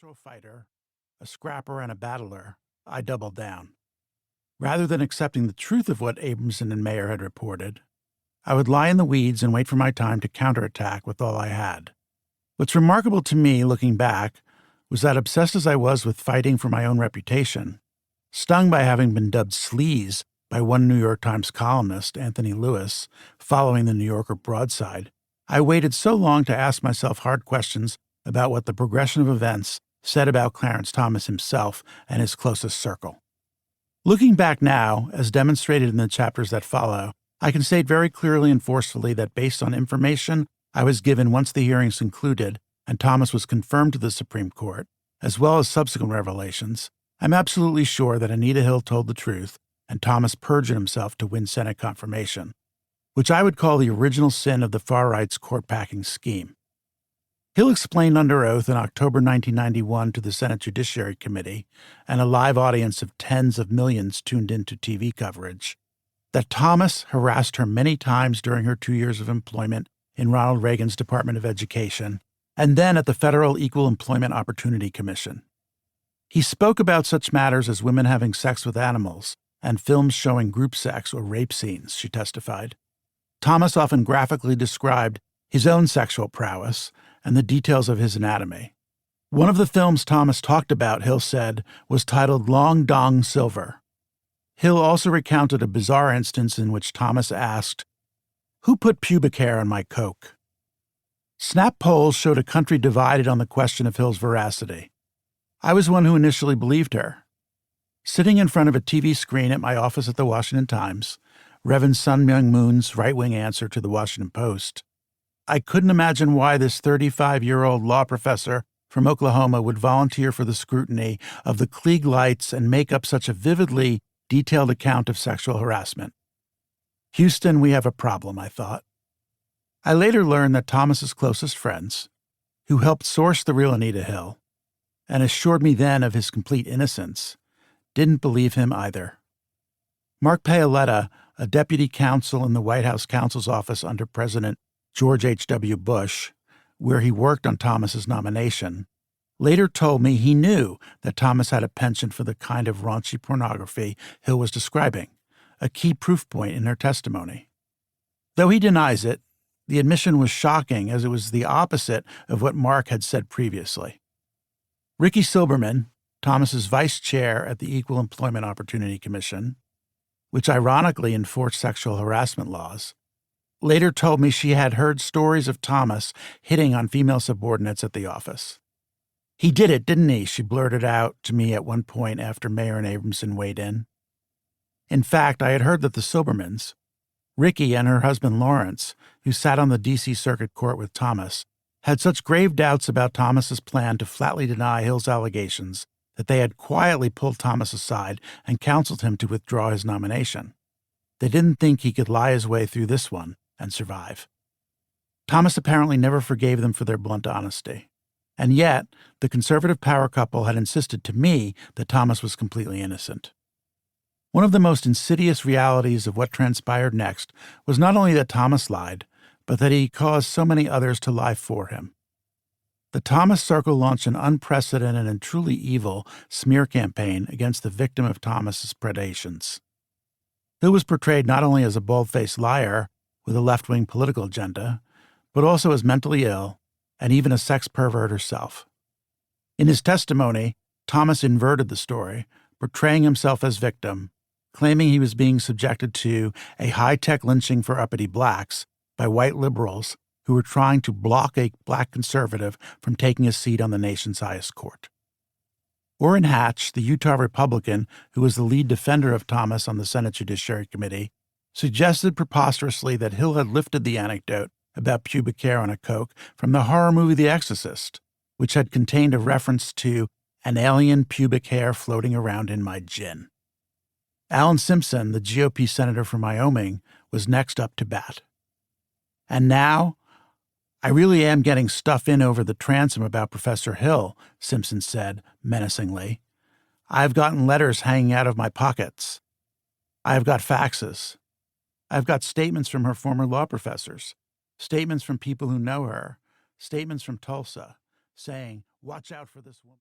natural fighter, a scrapper, and a battler, I doubled down. Rather than accepting the truth of what Abramson and Mayer had reported, I would lie in the weeds and wait for my time to counterattack with all I had. What's remarkable to me, looking back, was that obsessed as I was with fighting for my own reputation, stung by having been dubbed sleaze by one New York Times columnist, Anthony Lewis, following the New Yorker broadside, I waited so long to ask myself hard questions about what the progression of events said about Clarence Thomas himself and his closest circle. Looking back now, as demonstrated in the chapters that follow, I can state very clearly and forcefully that based on information I was given once the hearings concluded and Thomas was confirmed to the Supreme Court, as well as subsequent revelations, I'm absolutely sure that Anita Hill told the truth and Thomas perjured himself to win Senate confirmation, which I would call the original sin of the far-right's court-packing scheme. Hill explained under oath in October 1991 to the Senate Judiciary Committee and a live audience of tens of millions tuned into TV coverage that Thomas harassed her many times during her 2 years of employment in Ronald Reagan's Department of Education and then at the Federal Equal Employment Opportunity Commission. He spoke about such matters as women having sex with animals and films showing group sex or rape scenes, she testified. Thomas often graphically described his own sexual prowess and the details of his anatomy. One of the films Thomas talked about, Hill said, was titled Long Dong Silver. Hill also recounted a bizarre instance in which Thomas asked, "Who put pubic hair on my Coke?" Snap polls showed a country divided on the question of Hill's veracity. I was one who initially believed her. Sitting in front of a TV screen at my office at the Washington Times, Reverend Sun Myung Moon's right-wing answer to the Washington Post, I couldn't imagine why this 35-year-old law professor from Oklahoma would volunteer for the scrutiny of the Klieg lights and make up such a vividly detailed account of sexual harassment. Houston, we have a problem, I thought. I later learned that Thomas's closest friends, who helped source the real Anita Hill, and assured me then of his complete innocence, didn't believe him either. Mark Paoletta, a deputy counsel in the White House counsel's office under President George H.W. Bush, where he worked on Thomas's nomination, later told me he knew that Thomas had a penchant for the kind of raunchy pornography Hill was describing, a key proof point in her testimony. Though he denies it, the admission was shocking as it was the opposite of what Mark had said previously. Ricky Silberman, Thomas's vice chair at the Equal Employment Opportunity Commission, which ironically enforced sexual harassment laws, later told me she had heard stories of Thomas hitting on female subordinates at the office. "He did it, didn't he?" she blurted out to me at one point after Mayer and Abramson weighed in. In fact, I had heard that the Silbermans, Ricky and her husband Lawrence, who sat on the D.C. Circuit Court with Thomas, had such grave doubts about Thomas's plan to flatly deny Hill's allegations that they had quietly pulled Thomas aside and counseled him to withdraw his nomination. They didn't think he could lie his way through this one and survive. Thomas apparently never forgave them for their blunt honesty. And yet, the conservative power couple had insisted to me that Thomas was completely innocent. One of the most insidious realities of what transpired next was not only that Thomas lied, but that he caused so many others to lie for him. The Thomas Circle launched an unprecedented and truly evil smear campaign against the victim of Thomas's predations. Hill was portrayed not only as a bald-faced liar with a left-wing political agenda, but also as mentally ill and even a sex pervert herself. In his testimony, Thomas inverted the story, portraying himself as victim, claiming he was being subjected to a high-tech lynching for uppity blacks by white liberals who were trying to block a black conservative from taking a seat on the nation's highest court. Orrin Hatch, the Utah Republican who was the lead defender of Thomas on the Senate Judiciary Committee, suggested preposterously that Hill had lifted the anecdote about pubic hair on a Coke from the horror movie The Exorcist, which had contained a reference to an alien pubic hair floating around in my gin. Alan Simpson, the GOP senator from Wyoming, was next up to bat. And now, I really am getting stuff in over the transom about Professor Hill, Simpson said menacingly. I've gotten letters hanging out of my pockets. I've got faxes. I've got statements from her former law professors, statements from people who know her, statements from Tulsa, saying, "Watch out for this woman."